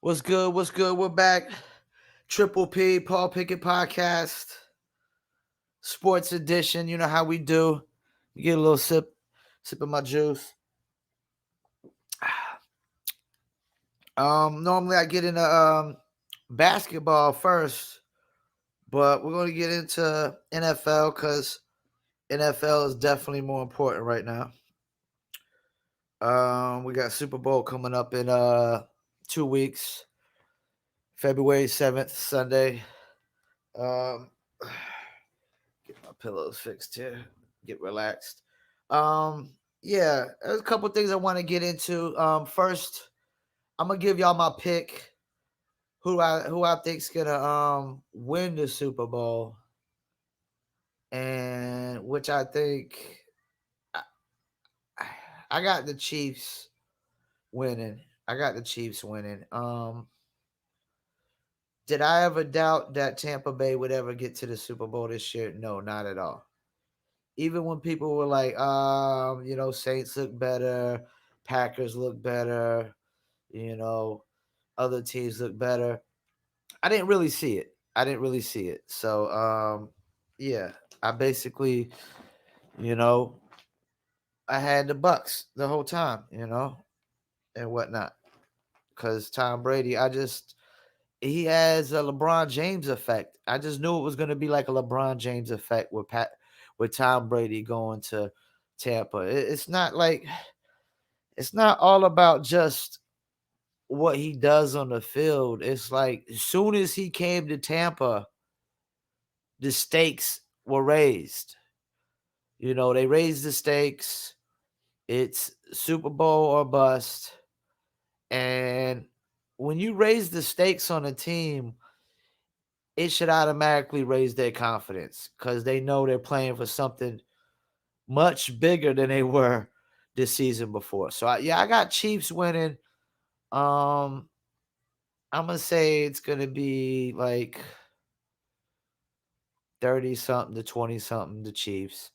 What's good? What's good? We're back. Triple P, Paul Pickett podcast, sports edition. You know how we do. You get a little sip of my juice. Normally I get into basketball first, but we're going to get into NFL because NFL is definitely more important right now. We got Super Bowl coming up in 2 weeks, February 7th, Sunday. Um, get my pillows fixed here. Get relaxed. Yeah, there's a couple things I want to get into. First, I'm gonna give y'all my pick. Who I think's gonna win the Super Bowl, and which I think I, I got the Chiefs winning. I got the Chiefs winning. Did I ever doubt that Tampa Bay would ever get to the Super Bowl this year? No, not at all. Even when people were like, Saints look better, Packers look better, you know, other teams look better. I didn't really see it. So, yeah, I basically, you know, I had the Bucks the whole time, and whatnot. Because Tom Brady, he has a LeBron James effect. I just knew it was going to be like a LeBron James effect with Tom Brady going to Tampa. It's not all about just what he does on the field. It's like as soon as he came to Tampa, the stakes were raised. They raised the stakes. It's Super Bowl or bust. And when you raise the stakes on a team, it should automatically raise their confidence because they know they're playing for something much bigger than they were this season before. So I got Chiefs winning. Um, I'm gonna say it's gonna be like 30 something to 20 something the Chiefs.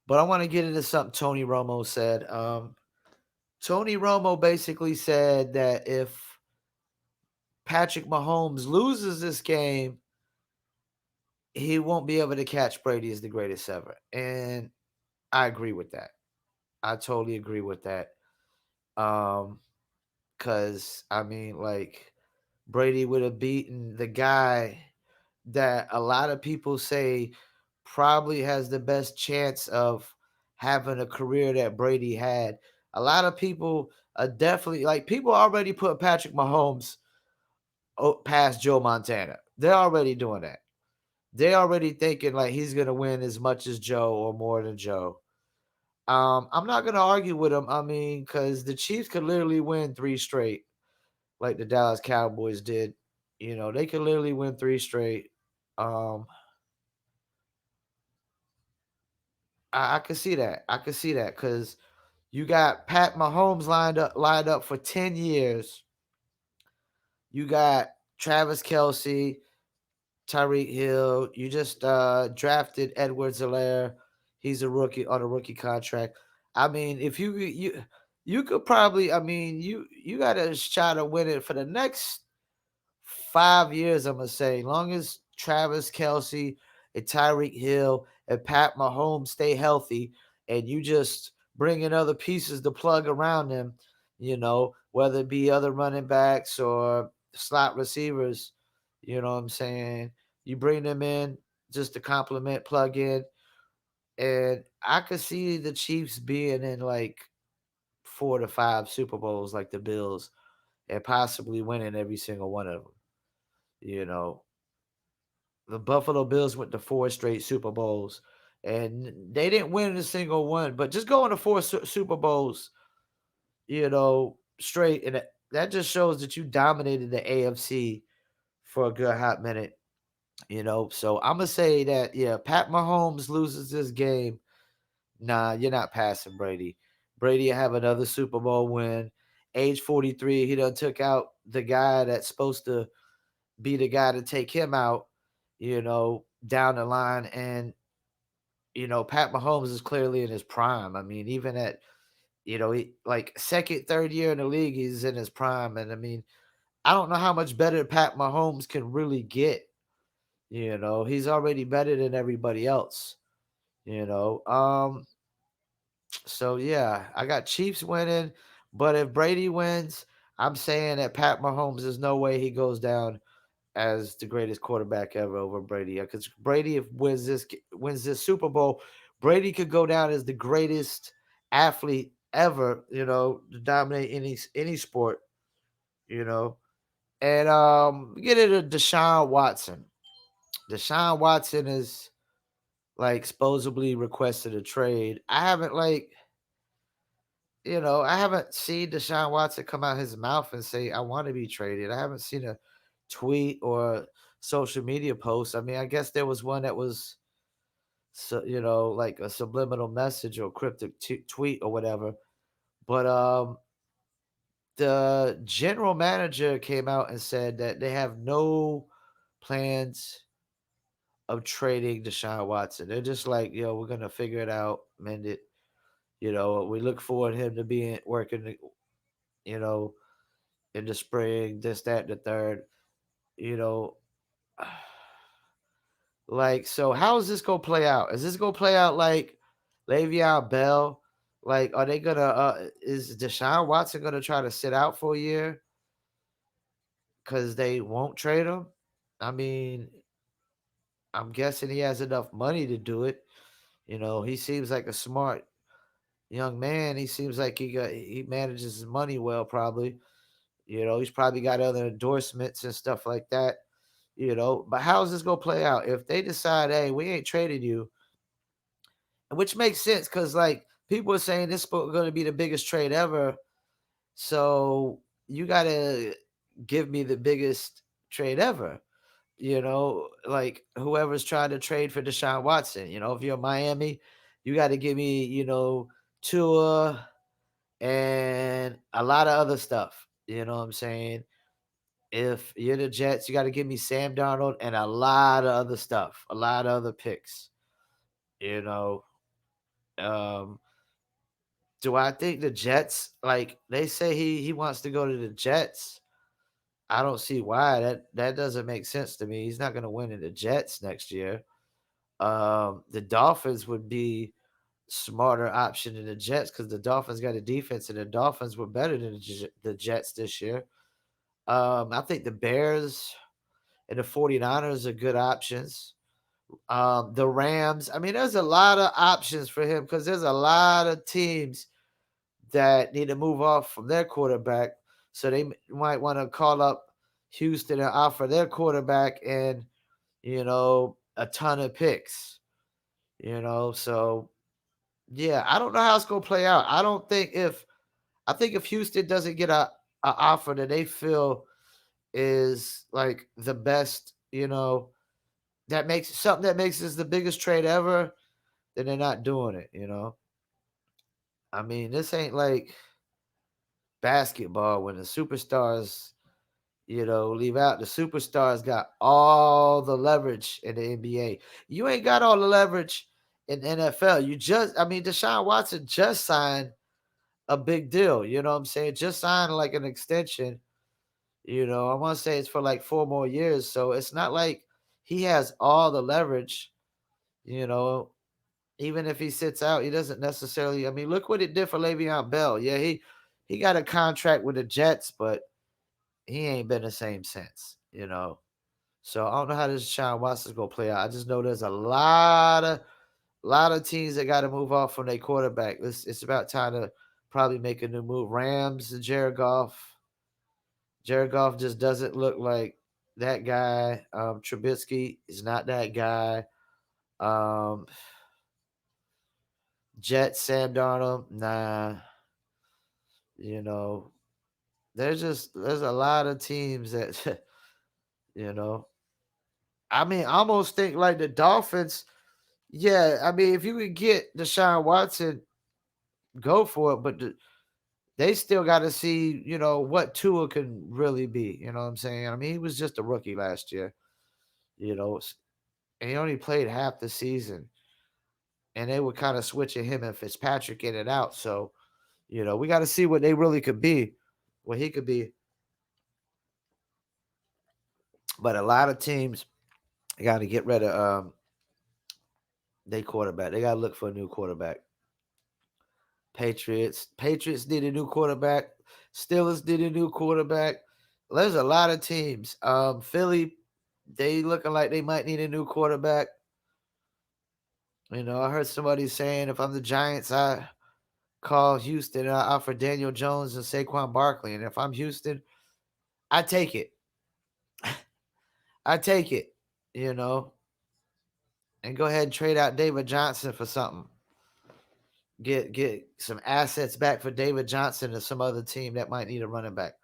But I want to get into something Tony Romo said. Tony Romo basically said that if Patrick Mahomes loses this game, he won't be able to catch Brady as the greatest ever. And I agree with that. I totally agree with that. Cause I mean, like Brady would have beaten the guy that a lot of people say probably has the best chance of having a career that Brady had. A lot of people are definitely like people already put Patrick Mahomes past Joe Montana. They're already doing that. They're already thinking like he's gonna win as much as Joe or more than Joe. I'm not gonna argue with him. I mean, because the Chiefs could literally win three straight, like the Dallas Cowboys did. They could literally win three straight. Um, I could see that. I could see that because you got Pat Mahomes lined up for 10 years. You got Travis Kelsey, Tyreek Hill. You just drafted Edwards-Helaire. He's a rookie on a rookie contract. I mean, if you could probably. I mean, you got a shot of winning for the next 5 years. I'm gonna say, long as Travis Kelsey and Tyreek Hill and Pat Mahomes stay healthy, and you just bring in other pieces to plug around them. Whether it be other running backs or slot receivers. You know what I'm saying? You bring them in just to complement, plug in, and I could see the Chiefs being in like 4 to 5 Super Bowls, like the Bills, and possibly winning every single one of them. You know, the Buffalo Bills went to 4 straight Super Bowls, and they didn't win a single one. But just going to 4 Super Bowls, straight, and that just shows that you dominated the AFC for a good hot minute. So I'm gonna say that yeah, Pat Mahomes loses this game. Nah, you're not passing Brady. Brady have another Super Bowl win. Age 43, he done took out the guy that's supposed to be the guy to take him out, down the line. And, Pat Mahomes is clearly in his prime. I mean, even at, like second, third year in the league, he's in his prime. And I mean, I don't know how much better Pat Mahomes can really get. He's already better than everybody else. You know, so yeah, I got Chiefs winning, but if Brady wins, I'm saying that Pat Mahomes, there's no way he goes down as the greatest quarterback ever over Brady. Because Brady, if wins this Super Bowl, Brady could go down as the greatest athlete ever. To dominate any sport. You know, and get into Deshaun Watson. Deshaun Watson is like supposedly requested a trade. I haven't seen Deshaun Watson come out his mouth and say I want to be traded. I haven't seen a tweet or social media post. I mean, I guess there was one that was, so like a subliminal message or cryptic tweet or whatever. But the general manager came out and said that they have no plans of trading Deshaun Watson. They're just like, we're gonna figure it out, mend it. We look forward to him to be working, you know, in the spring, this, that, and the third. You know, like, so how is this gonna play out? Is this gonna play out like Le'Veon Bell? Like, are they gonna? Is Deshaun Watson gonna try to sit out for a year because they won't trade him? I mean, I'm guessing he has enough money to do it. He seems like a smart young man. He seems like he manages his money well, probably. He's probably got other endorsements and stuff like that. But how's this gonna play out if they decide, hey, we ain't trading you, which makes sense because like people are saying this is going to be the biggest trade ever, so you gotta give me the biggest trade ever. Like whoever's trying to trade for Deshaun Watson. If you're Miami, you got to give me, Tua and a lot of other stuff. You know what I'm saying? If you're the Jets, you got to give me Sam Darnold and a lot of other stuff, a lot of other picks. You know, um, do I think the Jets, like they say he wants to go to the Jets? I don't see why. That doesn't make sense to me. He's not going to win in the Jets next year. The Dolphins would be smarter option than the Jets because the Dolphins got a defense and the Dolphins were better than the Jets this year. I think the Bears and the 49ers are good options. The Rams, I mean, there's a lot of options for him because there's a lot of teams that need to move off from their quarterback. So they might want to call up Houston and offer their quarterback and, a ton of picks. So yeah, I don't know how it's gonna play out. I think if Houston doesn't get a offer that they feel is like the best, that makes this the biggest trade ever, then they're not doing it. I mean, this ain't like basketball when the superstars, leave out. The superstars got all the leverage in the NBA. You ain't got all the leverage in the NFL. I mean, Deshaun Watson just signed a big deal. You know what I'm saying? Just signed like an extension. I want to say it's for like 4 more years. So it's not like he has all the leverage. You know, even if he sits out, he doesn't necessarily. I mean, look what it did for Le'Veon Bell. Yeah, he got a contract with the Jets, but he ain't been the same since. So I don't know how this Deshaun Watson's gonna play out. I just know there's a lot of teams that got to move off from their quarterback. It's about time to probably make a new move. Rams and Jared Goff. Jared Goff just doesn't look like that guy. Trubisky is not that guy. Um, Jets, Sam Darnold, nah. You know, there's a lot of teams that you know. I mean, I almost think like the Dolphins. Yeah, I mean, if you could get Deshaun Watson, go for it. But they still got to see, what Tua can really be. You know what I'm saying? I mean, he was just a rookie last year. And he only played half the season, and they were kind of switching him and Fitzpatrick in and out. So, we got to see what they really could be, what he could be. But a lot of teams got to get rid of their quarterback. They got to look for a new quarterback. Patriots need a new quarterback. Steelers need a new quarterback. There's a lot of teams. Philly, they looking like they might need a new quarterback. I heard somebody saying if I'm the Giants, I call Houston and I offer Daniel Jones and Saquon Barkley. And if I'm Houston, I take it. I take it, you know, and go ahead and trade out David Johnson for something. Get some assets back for David Johnson and some other team that might need a running back,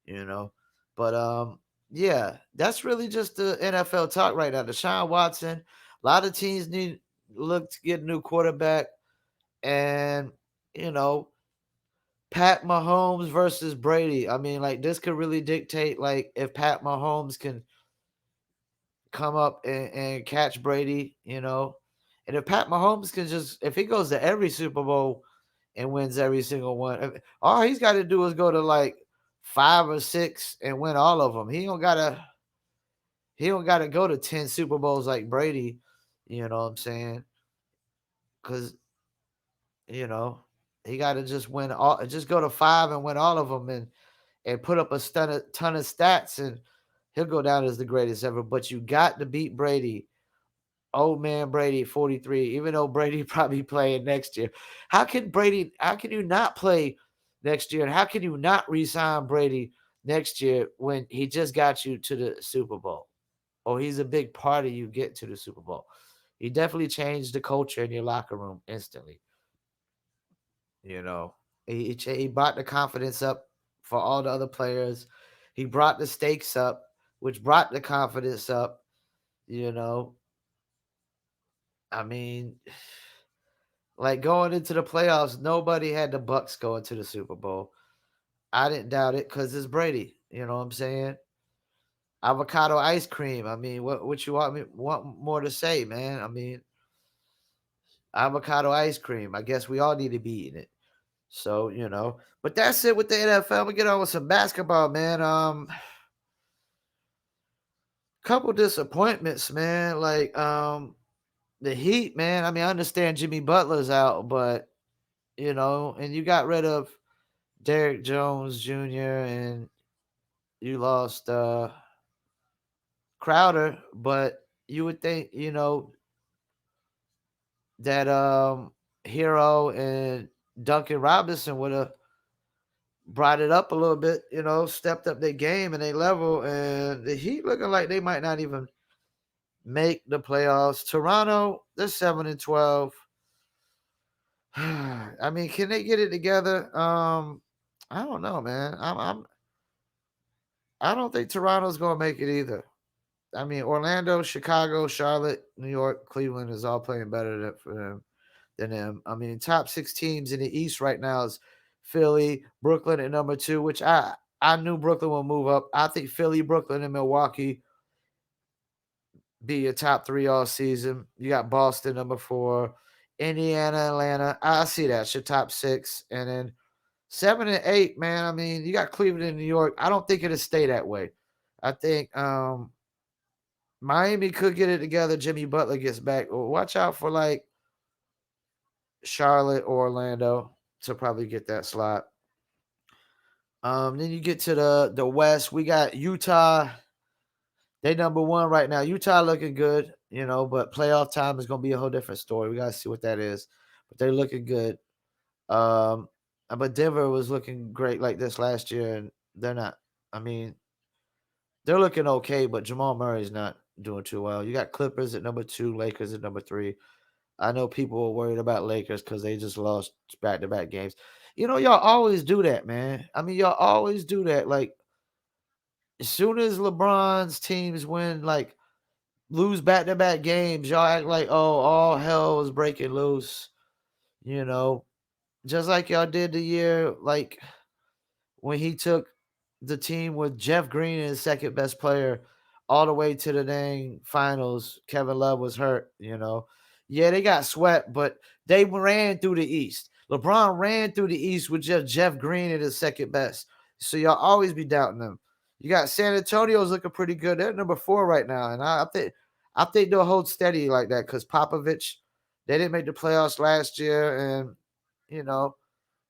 you know. But yeah, that's really just the NFL talk right now. Deshaun Watson, a lot of teams need look to get a new quarterback, and you know, Pat Mahomes versus Brady. I mean, like this could really dictate like if Pat Mahomes can come up and catch Brady, And if Pat Mahomes can if he goes to every Super Bowl and wins every single one, all he's got to do is go to like 5 or 6 and win all of them. He don't gotta go to 10 Super Bowls like Brady. You know what I'm saying? Because you know he got to just win all, just go to 5 and win all of them, and put up a ton of stats, and he'll go down as the greatest ever. But you got to beat Brady. Old man Brady, 43, even though Brady probably playing next year. How can you not play next year? And how can you not re-sign Brady next year when he just got you to the Super Bowl? Or he's a big part of you getting to the Super Bowl. He definitely changed the culture in your locker room instantly. You know, he brought the confidence up for all the other players. He brought the stakes up, which brought the confidence up. You know, I mean, like going into the playoffs, nobody had the Bucks going to the Super Bowl. I didn't doubt it because it's Brady. You know what I'm saying? Avocado ice cream. I mean, what you want more to say, man? I mean, avocado ice cream. I guess we all need to be eating it. So but that's it with the NFL. We get on with some basketball, man. Couple disappointments, man. Like the Heat, man. I mean, I understand Jimmy Butler's out, but and you got rid of Derrick Jones Jr. and you lost Crowder, but you would think, that Hero and Duncan Robinson would have brought it up a little bit, stepped up their game and their level, and the Heat looking like they might not even make the playoffs. Toronto, they're 7-12. I mean, can they get it together? I don't know, man. I don't think Toronto's gonna make it either. I mean, Orlando, Chicago, Charlotte, New York, Cleveland is all playing better than them. I mean, top 6 teams in the East right now is Philly, Brooklyn at number 2, which I knew Brooklyn will move up. I think Philly, Brooklyn, and Milwaukee be your top 3 all season. You got Boston number 4, Indiana, Atlanta. I see that's your top 6, and then 7 and 8, man. I mean, you got Cleveland and New York. I don't think it'll stay that way. I think Miami could get it together. Jimmy Butler gets back. Watch out for like Charlotte or Orlando to probably get that slot. Then you get to the West. We got Utah. They number 1 right now. Utah looking good, but playoff time is gonna be a whole different story. We gotta see what that is. But they're looking good. But Denver was looking great like this last year, and they're not. I mean, they're looking okay, but Jamal Murray's not doing too well. You got Clippers at number 2, Lakers at number 3. I know people were worried about Lakers because they just lost back-to-back games. Y'all always do that, man. I mean, y'all always do that. Like, as soon as LeBron's teams win, like, lose back-to-back games, y'all act like, oh, all hell is breaking loose. Just like y'all did the year, like, when he took the team with Jeff Green as second best player all the way to the dang finals. Kevin Love was hurt, Yeah, they got swept, but they ran through the East. LeBron ran through the East with just Jeff Green at his second best. So y'all always be doubting them. You got San Antonio's looking pretty good. They're number 4 right now, and I think they'll hold steady like that because Popovich, they didn't make the playoffs last year, and you know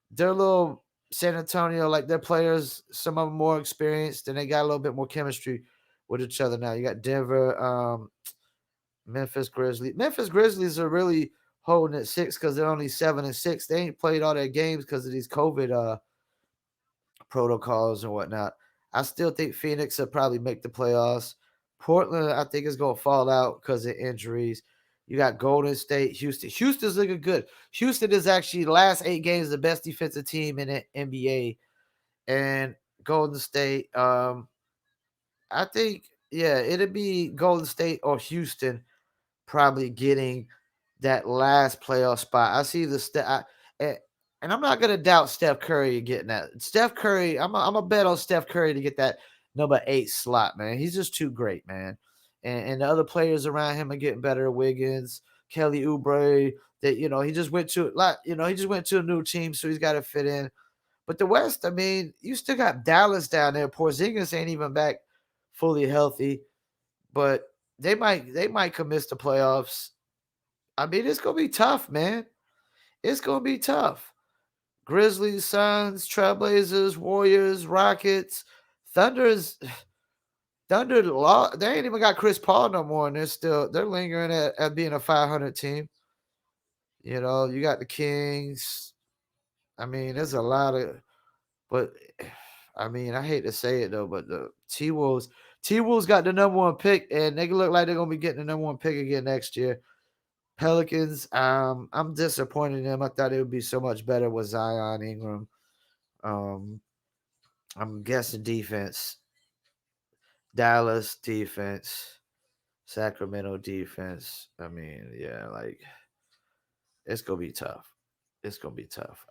they're a little San Antonio, like their players, some of them more experienced, and they got a little bit more chemistry with each other now. You got Denver, Memphis Grizzlies. Memphis Grizzlies are really holding at 6 because they're only 7-6. They ain't played all their games because of these COVID protocols and whatnot. I still think Phoenix will probably make the playoffs. Portland, I think, is going to fall out because of injuries. You got Golden State, Houston. Houston's looking good. Houston is actually the last 8 games the best defensive team in the NBA. And Golden State, I think, yeah, it'd be Golden State or Houston probably getting that last playoff spot. I see and I'm not gonna doubt Steph Curry getting that. Steph Curry, I'm a bet on Steph Curry to get that number 8 slot, man. He's just too great, man. And the other players around him are getting better. Wiggins, Kelly Oubre, that he just went to he just went to a new team, so he's got to fit in. But the West, I mean, you still got Dallas down there. Porzingis ain't even back fully healthy, but they might could miss the playoffs. I mean, it's gonna be tough, man. It's gonna be tough. Grizzlies, Suns, Trailblazers, Warriors, Rockets, Thunder's Thunder. They ain't even got Chris Paul no more, and they're lingering at being a 500 team. You got the Kings. I mean, there's a lot of, but I mean, I hate to say it though, but the T Wolves got the number 1 pick, and they look like they're gonna be getting the number 1 pick again next year. Pelicans, I'm disappointed in them. I thought it would be so much better with Zion Ingram. Um, I'm guessing defense. Dallas defense. Sacramento defense. I mean, yeah, like it's gonna be tough. It's gonna be tough.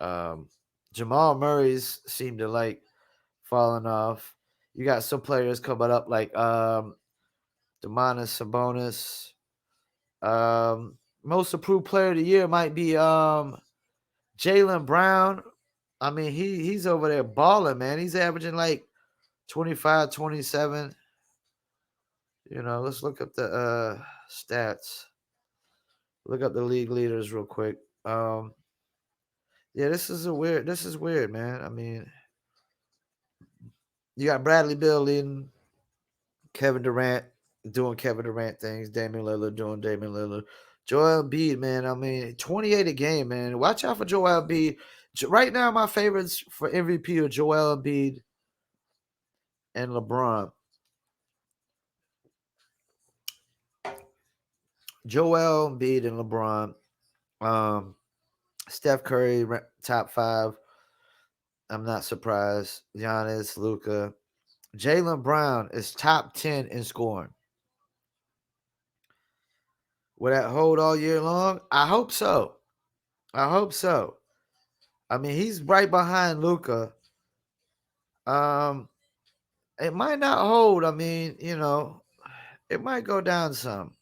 Jamal Murray's seem to like falling off. You got some players coming up like Demonis Sabonis. Most improved player of the year might be Jaylen Brown. I mean, he's over there balling, man. He's averaging like 25, 27. Let's look up the stats. Look up the league leaders real quick. Yeah, this is weird, man. I mean, you got Bradley Beal leading, Kevin Durant doing Kevin Durant things, Damian Lillard doing Damian Lillard. Joel Embiid, man. I mean, 28 a game, man. Watch out for Joel Embiid. Right now, my favorites for MVP are Joel Embiid and LeBron. Joel Embiid and LeBron. Steph Curry, top 5. I'm not surprised. Giannis, Luka. Jaylen Brown is top 10 in scoring. Will that hold all year long? I hope so. I hope so. I mean, he's right behind Luka. It might not hold. I mean, it might go down some.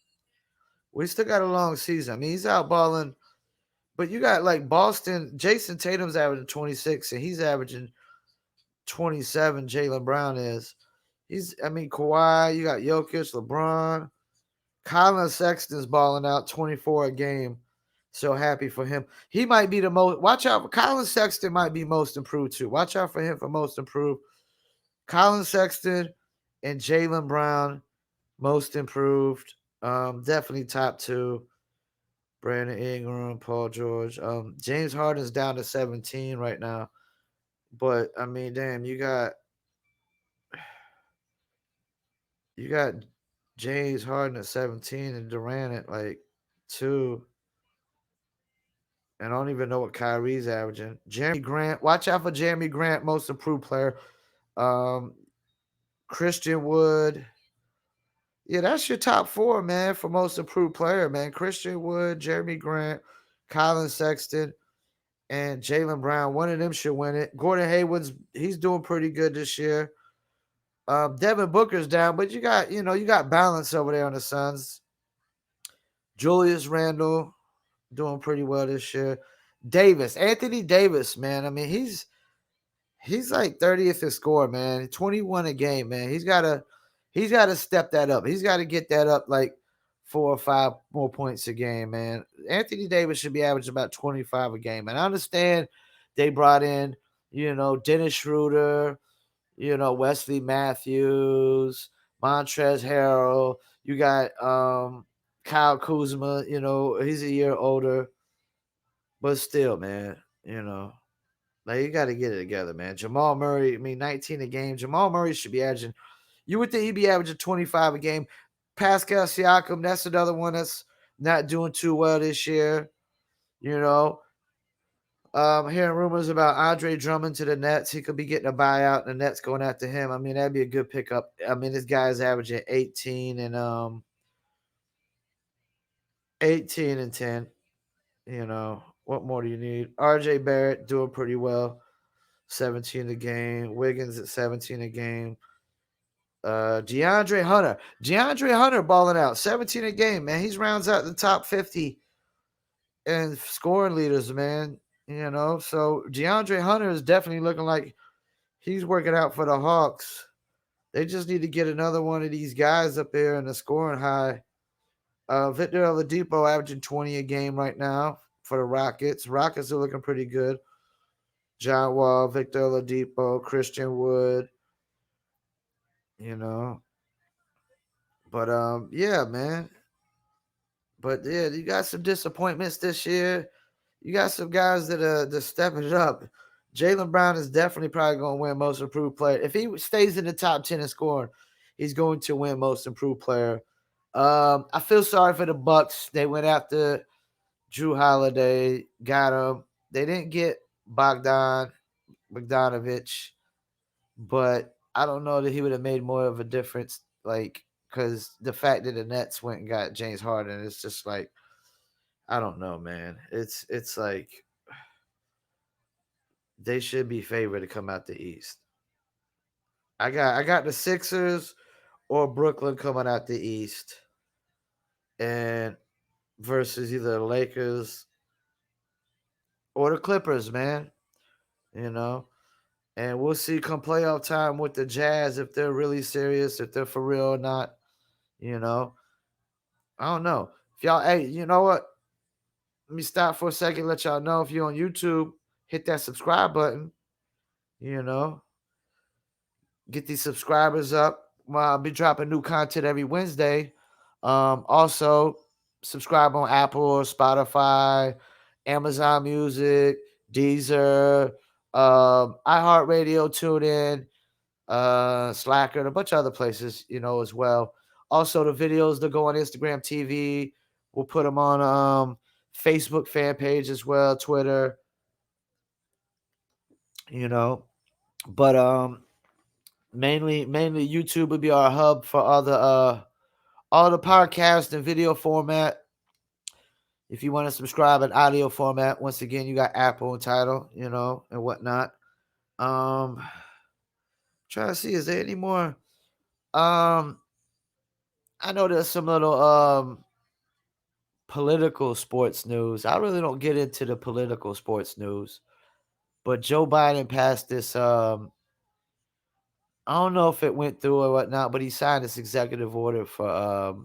We still got a long season. I mean, he's out balling, but you got like Boston. Jason Tatum's averaging 26, and he's averaging 27. Jaylen Brown is. Kawhi. You got Jokic, LeBron. Colin Sexton's balling out 24 a game. So happy for him. He might be the most. Watch out for Colin Sexton. Might be most improved too. Watch out for him for most improved. Colin Sexton and Jaylen Brown, most improved. Definitely top 2. Brandon Ingram, Paul George. James Harden's down to 17 right now. But I mean, damn, you got James Harden at 17 and Durant at like 2. And I don't even know what Kyrie's averaging. Jeremy Grant. Watch out for Jeremy Grant, most improved player. Christian Wood. Yeah, that's your top 4, man, for most improved player, man. Christian Wood, Jeremy Grant, Colin Sexton, and Jaylen Brown. One of them should win it. Gordon Hayward's he's doing pretty good this year. Devin Booker's down, but you got balance over there on the Suns. Julius Randle doing pretty well this year. Anthony Davis, man. I mean, He's like 30th in score, man. 21 a game, man. He's gotta step that up. He's gotta get that up like 4 or 5 more points a game, man. Anthony Davis should be averaging about 25 a game. And I understand they brought in, Dennis Schroeder, Wesley Matthews, Montrezl Harrell. You got Kyle Kuzma, he's a year older, but still, man, you know. Like, you got to get it together, man. Jamal Murray, I mean, 19 a game. Jamal Murray should be averaging, you would think he'd be averaging 25 a game. Pascal Siakam, that's another one that's not doing too well this year. You know, hearing rumors about Andre Drummond to the Nets. He could be getting a buyout, and the Nets going after him. I mean, that'd be a good pickup. I mean, this guy's averaging 18 and 10. What more do you need? RJ Barrett doing pretty well. 17 a game. Wiggins at 17 a game. DeAndre Hunter. DeAndre Hunter balling out. 17 a game, man. He's rounds out the top 50 and scoring leaders, man. So DeAndre Hunter is definitely looking like he's working out for the Hawks. They just need to get another one of these guys up there in the scoring high. Victor Oladipo averaging 20 a game right now for the Rockets. Rockets are looking pretty good. John Wall, Victor Oladipo, Christian Wood, you know. But yeah, man. But yeah, you got some disappointments this year. You got some guys that are stepping it up. Jaylen Brown is definitely probably going to win Most Improved Player. If he stays in the top 10 in scoring, he's going to win Most Improved Player. I feel sorry for the Bucks. They went after Drew Holiday, got him. They didn't get Bogdanovich, but I don't know that he would have made more of a difference. Like, because the fact that the Nets went and got James Harden, it's just like, I don't know, man. It's like they should be favored to come out the East. I got the Sixers or Brooklyn coming out the East, and versus either the Lakers or the Clippers, man. You know, and we'll see come playoff time with the Jazz if they're really serious, if they're for real or not. You know, I don't know. If y'all, hey, you know what? Let me stop for a second. Let y'all know if you're on YouTube, hit that subscribe button. You know, get these subscribers up. I'll be dropping new content every Wednesday. Also, subscribe on Apple or Spotify, Amazon Music, Deezer, iHeartRadio, TuneIn, Slacker, and a bunch of other places, as well. Also, the videos that go on Instagram TV, we'll put them on Facebook fan page as well, Twitter, you know. But mainly YouTube would be our hub for all the podcast and video format. If you want to subscribe in audio format, once again, you got Apple and Tidal, and whatnot. Trying to see, is there any more? I know there's some little political sports news. I really don't get into the political sports news, but Joe Biden passed this. I don't know if it went through or whatnot, but he signed this executive order for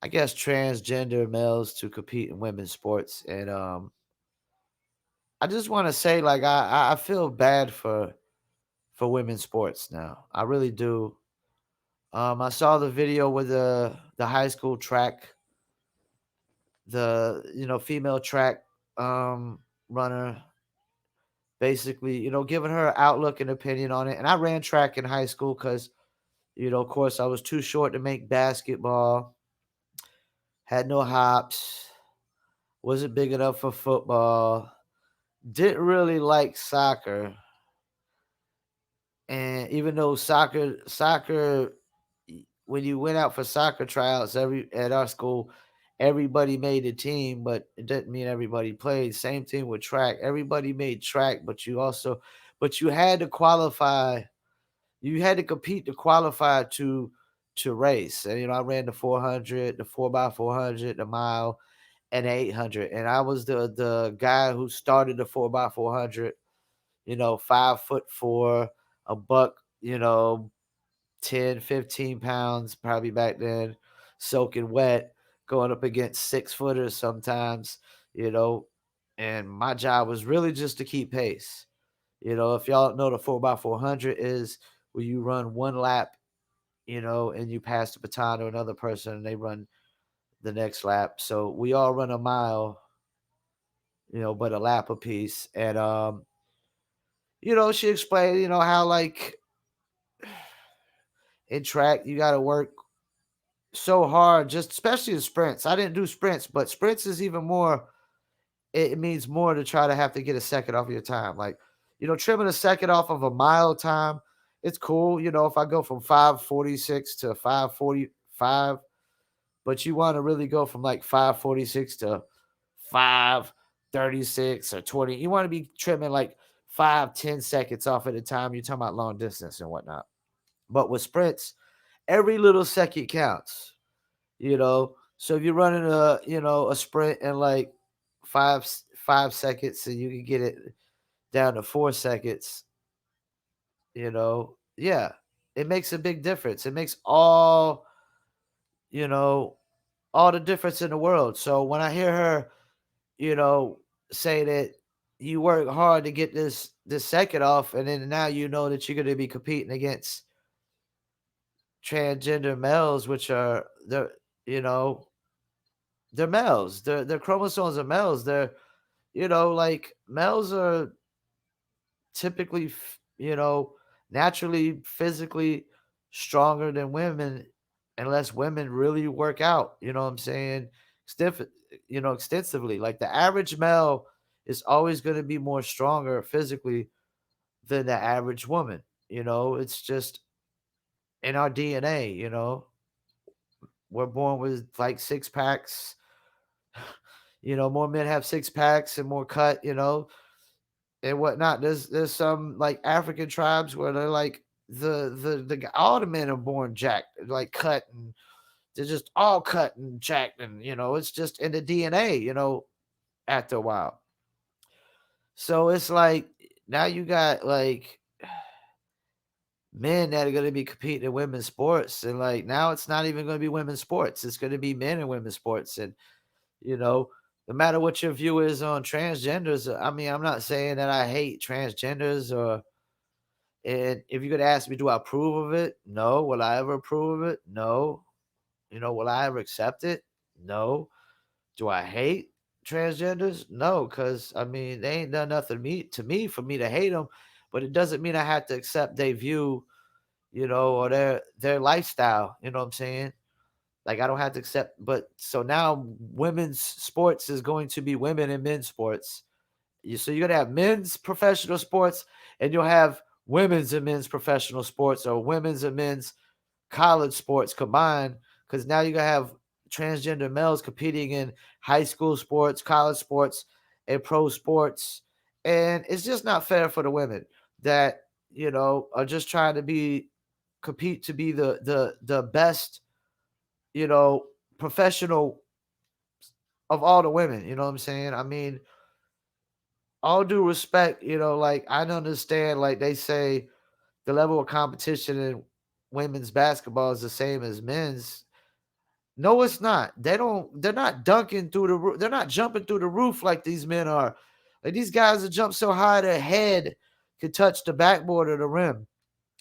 I guess transgender males to compete in women's sports, and I just want to say, like, I feel bad for women's sports now. I really do. I saw the video with the high school track, the female track runner, basically, giving her outlook and opinion on it. And I ran track in high school because, of course, I was too short to make basketball, had no hops, wasn't big enough for football, didn't really like soccer. And even though soccer, when you went out for soccer tryouts at our school, everybody made a team, but it didn't mean everybody played. Same thing with track. Everybody made track, but you had to qualify. You had to compete to qualify to race. And I ran the 400, the 4x400, the mile, and the 800. And I was the guy who started the 4x400. 5'4", a buck, 10, 15 pounds, probably back then, soaking wet, going up against 6 footers sometimes, you know. And my job was really just to keep pace. If y'all know the 4x400 is where you run one lap, and you pass the baton to another person and they run the next lap. So we all run a mile, but a lap apiece. And she explained, how like in track you gotta work so hard, just especially in sprints. I didn't do sprints, but sprints is even more, it means more to try to have to get a second off of your time. Like, trimming a second off of a mile time, it's cool. If I go from 5:46 to 5:45, but you want to really go from like 5:46 to 5:36 or 20. You want to be trimming like 5-10 seconds off at a time. You're talking about long distance and whatnot. But with sprints, every little second counts. So if you're running a sprint in like 5 seconds and you can get it down to 4 seconds, yeah, it makes a big difference. It makes you know, all the difference in the world. So when I hear her, you know, say that you work hard to get this second off, and then now you know that you're going to be competing against transgender males, which are you know they're males. Their chromosomes are males. They're like males are typically naturally physically stronger than women, unless women really work out. You know what I'm saying? Stiff, extensively. Like the average male is always going to be more stronger physically than the average woman. It's just in our DNA. We're born with like six packs. More men have six packs and more cut. And whatnot. There's some like African tribes where they're like all the men are born jacked, like cut, and they're just all cut and jacked, and it's just in the DNA. After a while, so it's like now you got like men that are going to be competing in women's sports, and like now it's not even going to be women's sports; it's going to be men in women's sports, and you know. No matter what your view is on transgenders, I mean, I'm not saying that I hate transgenders and if you could ask me, do I approve of it? No. Will I ever approve of it? No. Will I ever accept it? No. Do I hate transgenders? No, because I mean they ain't done nothing to me for me to hate them, but it doesn't mean I have to accept their view, or their lifestyle. You know what I'm saying? Like I don't have to accept. But so now women's sports is going to be women and men's sports. So you're gonna have men's professional sports, and you'll have women's and men's professional sports, or women's and men's college sports combined. Because now you're gonna have transgender males competing in high school sports, college sports, and pro sports, and it's just not fair for the women that are just trying to be compete to be the best you know professional of all the women. You know what I'm saying? I mean, all due respect, like I understand, like they say the level of competition in women's basketball is the same as men's. No, it's not. They're not dunking through the roof. They're not jumping through the roof like these men are. Like these guys that jump so high their head could touch the backboard of the rim.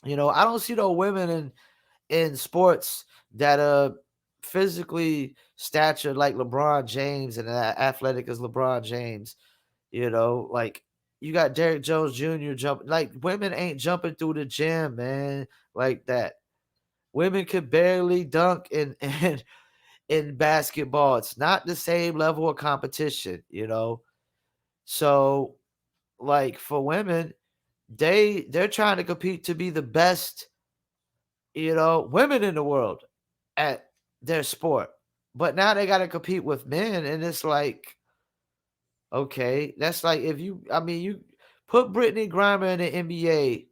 I don't see no women in sports that are physically statured like LeBron James and athletic as LeBron James. Like you got Derrick Jones Jr. jumping. Like women ain't jumping through the gym, man, like that. Women could barely dunk in basketball. It's not the same level of competition. So like for women, they're trying to compete to be the best, women in the world at their sport. But now they got to compete with men, and it's like, okay, that's like if I mean, you put Brittany Griner in the NBA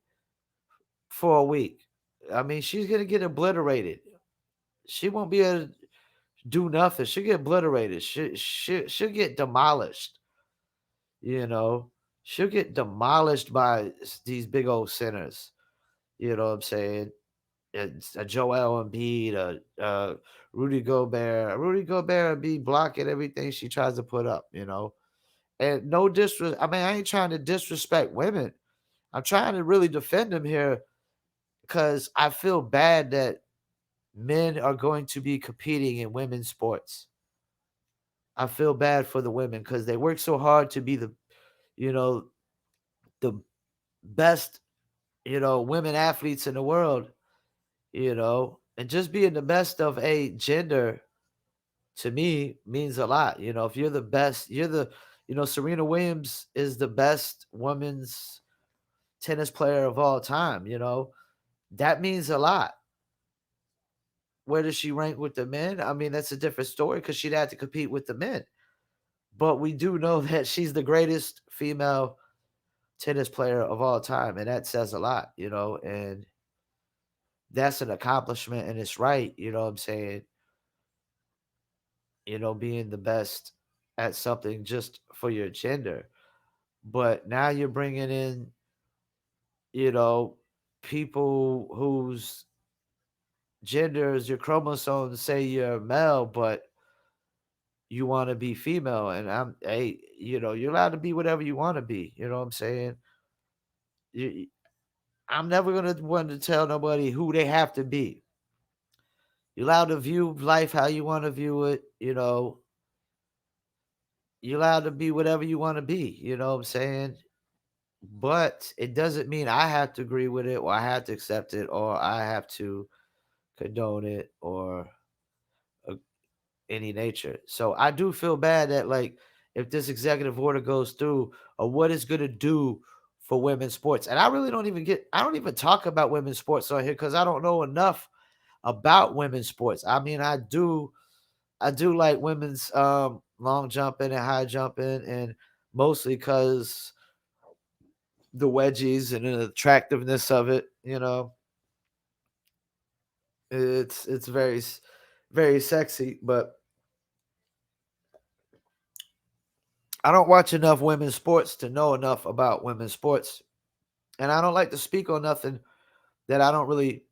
for a week. I mean, she's gonna get obliterated. She won't be able to do nothing. She'll get obliterated. She'll get demolished. You know. she'll get demolished by these big old centers. You know what I'm saying? It's a Joel Embiid, Rudy Gobert. Rudy Gobert be blocking everything she tries to put up. And no disrespect. I mean, I ain't trying to disrespect women. I'm trying to really defend them here because I feel bad that men are going to be competing in women's sports. I feel bad for the women because they work so hard to be you know, the best, women athletes in the world, and just being the best of a gender to me means a lot. If you're the best, Serena Williams is the best women's tennis player of all time, that means a lot. Where does she rank with the men? I mean, that's a different story because she'd have to compete with the men. But we do know that she's the greatest female tennis player of all time, and that says a lot, and that's an accomplishment and it's right, you know what I'm saying, being the best at something just for your gender. But now you're bringing in, you know, people whose genders, your chromosomes say you're male, but you want to be female. And hey, you're allowed to be whatever you want to be. You know what I'm saying? You, I'm never going to want to tell nobody who they have to be. You're allowed to view life how you want to view it. You're allowed to be whatever you want to be. You know what I'm saying? But it doesn't mean I have to agree with it or I have to accept it or I have to condone it or uh, any nature. So I do feel bad that like if this executive order goes through or what it's going to do for women's sports. And I really I don't even talk about women's sports on here because I don't know enough about women's sports. I mean, I do like women's long jumping and high jumping and mostly because the wedgies and the attractiveness of it, it's very sexy, but I don't watch enough women's sports to know enough about women's sports. And I don't like to speak on nothing that I don't really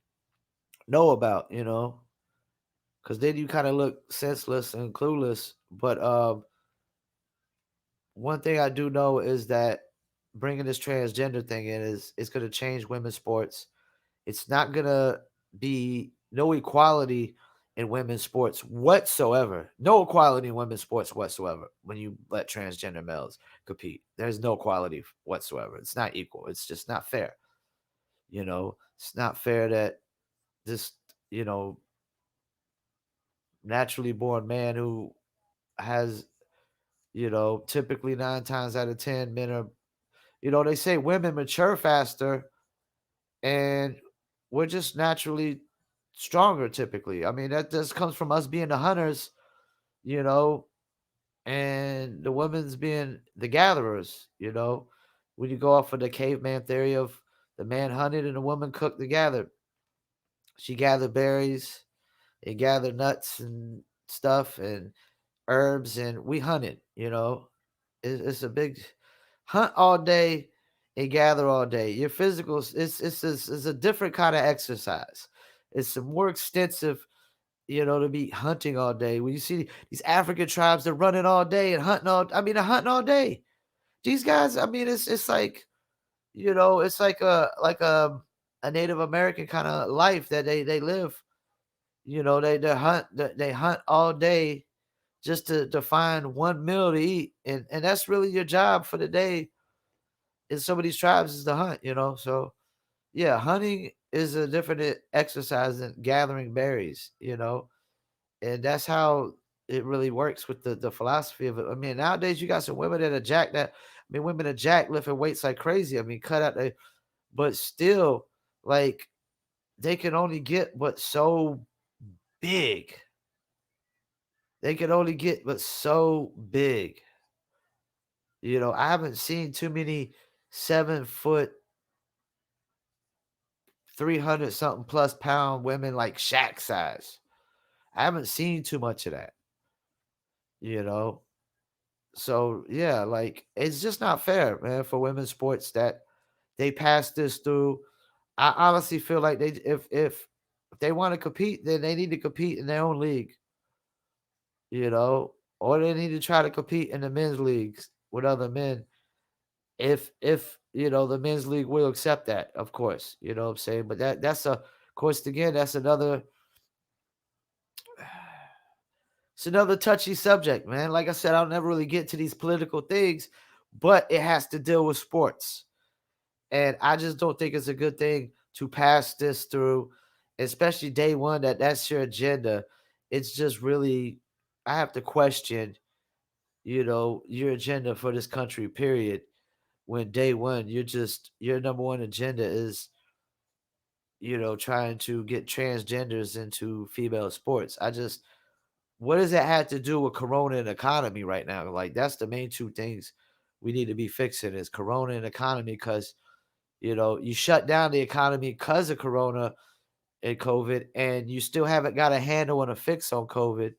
know about, because then you kind of look senseless and clueless. But one thing I do know is that bringing this transgender thing in is it's going to change women's sports. It's not going to be no equality in women's sports whatsoever. No equality in women's sports whatsoever when you let transgender males compete. There's no equality whatsoever. It's not equal. It's just not fair. It's not fair that this, you know, naturally born man who has, typically 9 times out of 10 men are, they say women mature faster and we're just naturally stronger typically. I mean, that just comes from us being the hunters, you know, and the women's being the gatherers, When you go off of the caveman theory of the man hunted and the woman cooked together. She gathered berries and gathered nuts and stuff and herbs and we hunted, It's a big hunt all day and gather all day. Your physical it's a different kind of exercise. It's a more extensive, to be hunting all day. When you see these African tribes, they're running all day and hunting they're hunting all day. These guys, I mean, it's like, it's like a Native American kind of life that they live. They hunt all day just to find one meal to eat. And that's really your job for the day in some of these tribes is to hunt, So yeah, hunting is a different exercise than gathering berries, And that's how it really works with the philosophy of it. I mean, nowadays you got some women that are jacked that I mean, women are jacked lifting weights like crazy. I mean, cut out the but still, like they can only get but so big. They can only get but so big. I haven't seen too many 7 foot, 300 something plus pound women like Shaq size. I haven't seen too much of that, you know. So yeah, like it's just not fair, man, for women's sports that they pass this through. I honestly feel like if they want to compete, then they need to compete in their own league, you know, or they need to try to compete in the men's leagues with other men. If the men's league will accept that, of course, you know what I'm saying. But that's of course again that's another it's another touchy subject, man. Like I said, I'll never really get to these political things, but it has to deal with sports. And I just don't think it's a good thing to pass this through, especially day one, that's your agenda. It's just really, I have to question, your agenda for this country, period. When day one, your number one agenda is, trying to get transgenders into female sports. What does that have to do with Corona and economy right now? Like, that's the main two things we need to be fixing is Corona and economy because you shut down the economy because of Corona and COVID, and you still haven't got a handle and a fix on COVID.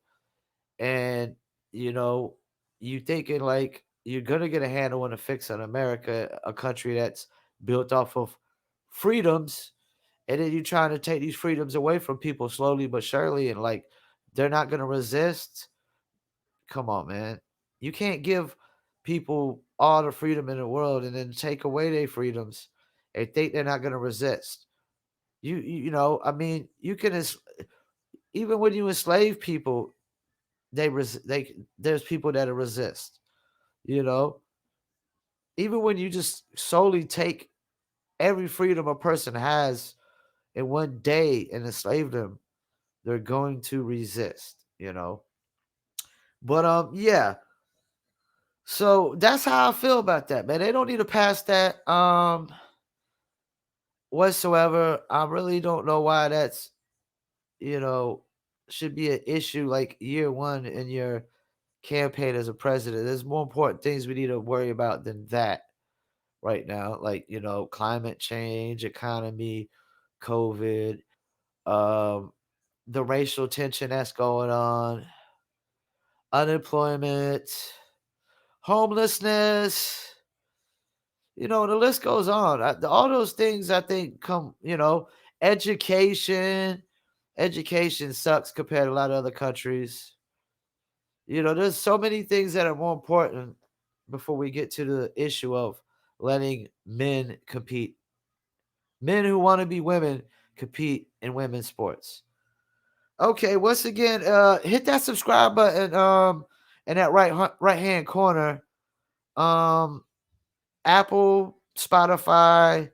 And, you know, you thinking like you're going to get a handle and a fix on America, a country that's built off of freedoms. And then you're trying to take these freedoms away from people slowly but surely. And like, they're not going to resist. Come on, man. You can't give people all the freedom in the world and then take away their freedoms and think they're not going to resist. I mean, you can even when you enslave people, there's people that resist. You know, even when you just solely take every freedom a person has in one day and enslave them, they're going to resist. But yeah. So that's how I feel about that, man. They don't need to pass that whatsoever. I really don't know why that's you know should be an issue like year one in your campaign as a president. There's more important things we need to worry about than that right now, like climate change, economy, COVID, um, the racial tension that's going on, unemployment, homelessness. The list goes on. All those things I think come, education. Education sucks compared to a lot of other countries. There's so many things that are more important before we get to the issue of letting men compete. Men who want to be women compete in women's sports. Okay, once again, hit that subscribe button in that right hand corner. Um Apple, Spotify,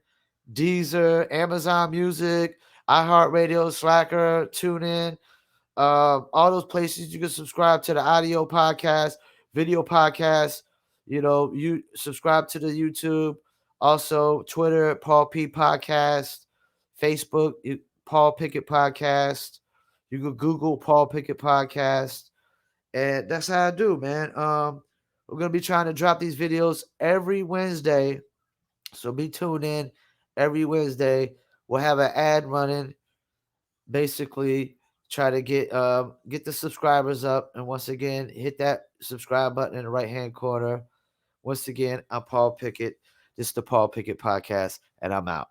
Deezer, Amazon Music, iHeartRadio, Slacker, TuneIn, all those places you can subscribe to the audio podcast, video podcast. You subscribe to the YouTube, also Twitter, Paul P Podcast, Facebook, Paul Pickett Podcast. You can Google Paul Pickett Podcast, and that's how I do, man. We're gonna be trying to drop these videos every Wednesday, so be tuned in every Wednesday. We'll have an ad running, basically try to get the subscribers up. And once again, hit that subscribe button in the right hand corner. Once again, I'm Paul Pickett. This is the Paul Pickett Podcast, and I'm out.